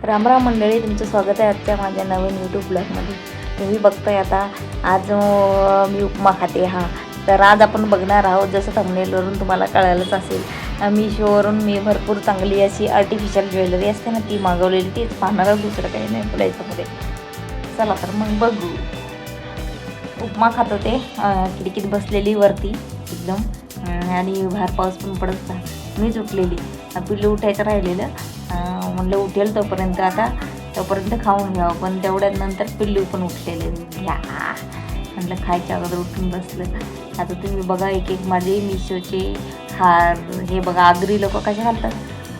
रामराम मंडळी, तुमचं स्वागत आहे आजच्या माझ्या नवीन यूट्यूब ब्लॉगमध्ये. तुम्ही बघताय आता आज मी उपमा खाते. तर आज आपण बघणार आहोत, जसं थंबनेलवरून तुम्हाला कळालंच असेल, मीशोवरून मी भरपूर चांगली अशी आर्टिफिशियल ज्वेलरी असते ना, ती मागवलेली. तीच पाहणार, दुसरं काही नाही बोलायच्यामध्ये. चला तर मग बघू. उपमा खात होते, खिडकीत बसलेली वरती एकदम, आणि बाहेर पाऊस पण पडत होता. मीच उठलेली, पिल्लू उठायचं राहिलेलं. म्हणलं उठेल तोपर्यंत खाऊन घ्यावं, पण तेवढ्यात नंतर पिल्लू पण उठलेले. म्हटलं खायच्या अगोदर उठून बसलं. आता तुम्ही बघा, एक एक माझे मीशोचे हार, हे बघा आगरी लोक कसे घालतात,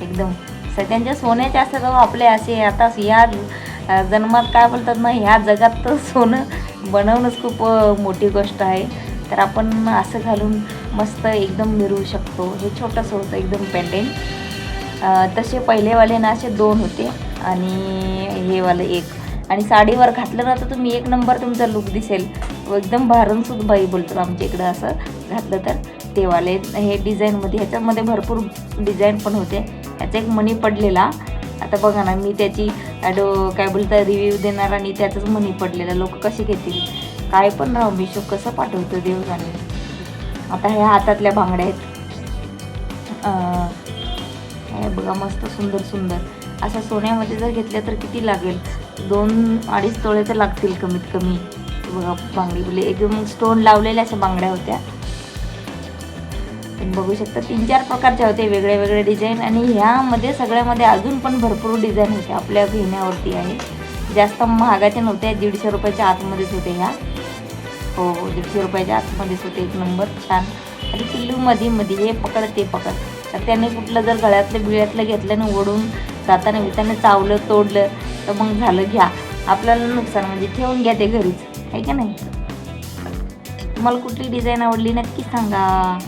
एकदम सगळ्यांच्या सोन्याचे असतात. आपले असे आता या जन्मात काय बोलतात ना, ह्या जगात तर सोनं बनवणंच खूप मोठी गोष्ट आहे. तर आपण असं घालून मस्त एकदम मिरवू शकतो. हे छोटंसं होतं एकदम पेंडेंट. तसे पहिलेवाले ना असे 2 होते आणि हे वाले 1. आणि साडीवर घातलं ना तर तुम्ही 1 नंबर तुमचा लुक दिसेल, एकदम भारनसूद बाई बोलतात आमच्या इकडं. असं घातलं तर ते वाले हे डिझाईनमध्ये, ह्याच्यामध्ये भरपूर डिझाईन पण होते. ह्याचा एक मणी पडलेला. आता बघा ना, मी त्याची काय बोलता रिव्ह्यू देणार आणि त्याचंच मणी पडलेलं. लोक कसे घेतील काय पण राहू, मीशो कसं पाठवतो देव जाणे. आता ह्या हातातल्या बांगड्या आहेत, हे बघा मस्त सुंदर सुंदर. असं सोन्यामध्ये जर घेतल्या तर किती लागेल, 2-2.5 तोळे तर लागतील कमीत कमी. बघा बांगडी बोले एकदम स्टोन लावलेल्या अशा बांगड्या होत्या. तुम्ही बघू शकता 3-4 प्रकारच्या होते, वेगळे वेगळे डिझाईन. आणि ह्यामध्ये सगळ्यामध्ये अजून पण भरपूर डिझाईन होते, आपल्या घेण्यावरती आहे. जास्त महागाचे नव्हते, 150 रुपयाच्या आतमध्येच होते ह्या. हो 150 रुपयाच्या आतमध्येच होते, 1 नंबर छान. आणि पिल्लू मध्ये हे पकड ते पकड, तर त्याने कुठलं जर गळ्यातलं बिळ्यातलं घेतलं ना, ओढून जाताना विताने चावलं तोडलं तर मग झालं घ्या, आपल्याला नुकसान. म्हणजे ठेवून घ्या ते घरीच, आहे का नाही. तुम्हाला कुठली डिझाईन आवडली नक्की सांगा.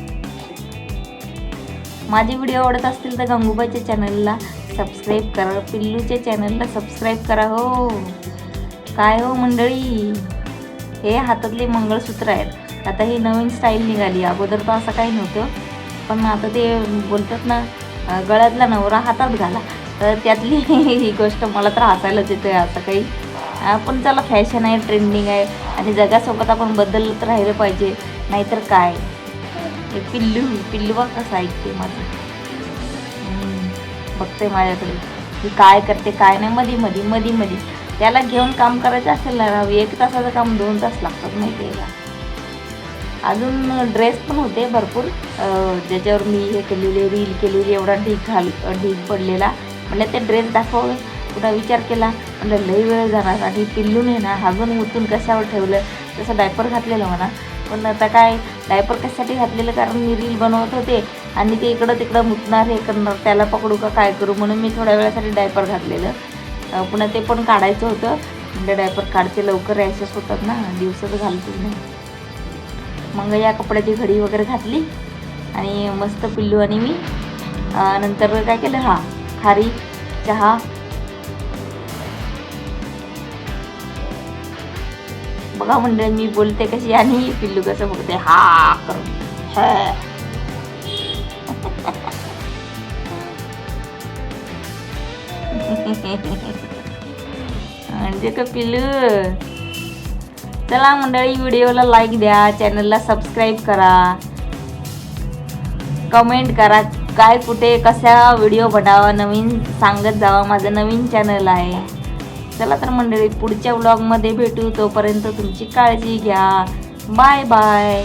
माझे व्हिडिओ आवडत असतील तर गंगूबाईच्या चॅनलला सबस्क्राईब करा, पिल्लूच्या चॅनलला सबस्क्राईब करा. हो काय हो मंडळी, हे हातातले मंगळसूत्र आहेत. आता ही नवीन स्टाईल निघाली, अगोदर तर असं काही नव्हतं. पण आता ते बोलतात ना, गळ्यातला नवरा हातात घाला, तर त्यातली ही गोष्ट मला तर हसायलाच येतं. असं काही पण चला, फॅशन आहे, ट्रेंडिंग आहे, आणि जगासोबत आपण बदलत राहिलं पाहिजे, नाहीतर काय. हे पिल्लू बघ कसं ऐकते माझं, बघते माझ्याकडे की काय करते काय नाही. मध्ये त्याला घेऊन काम करायचं असेल ना, 1 तासाचं काम 2 तास लागतात माहिती आहे का. अजून ड्रेस पण होते भरपूर, ज्याच्यावर मी हे केलेले रील केलेली. एवढा ढीग पडलेला. म्हणलं ते ड्रेस दाखव, पुन्हा विचार केला, म्हणलं लई वेळ जाणार. आणि पिल्लूने ना हागून उतून कशावर ठेवलं, तसं डायपर घातलेलं म्हणा. पण आता काय, डायपर कशासाठी घातलेलं, कारण मी रील बनवत होते आणि ते इकडं तिकडं मुतणार, हे करणार, त्याला पकडू का काय करू, म्हणून मी थोड्या वेळासाठी डायपर घातलेलं. पुन्हा ते पण काढायचं होतं. म्हणजे डायपर काढते लवकर, रॅशेस होतात ना, दिवसाचं घालतच नाही. मग या कपड्याची घडी वगैरे घातली आणि मस्त पिल्लू आणि मी नंतर काय केलं, खारी चहा. बघा म्हणजे मी बोलते कशी आणि पिल्लू कसं बघते करून. म्हणजे का पिल्लू. चला मंडळी, व्हिडिओला लाईक द्या, चॅनलला सबस्क्राईब करा, कमेंट करा, काय कुठे कसा व्हिडिओ बनावा नवीन सांगत जावा. माझं नवीन चॅनल आहे. चला तर मंडळी, पुढच्या व्लॉगमध्ये भेटू. तोपर्यंत तुमची काळजी घ्या. Bye bye.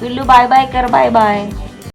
पिल्लू बाय बाय कर, बाय बाय.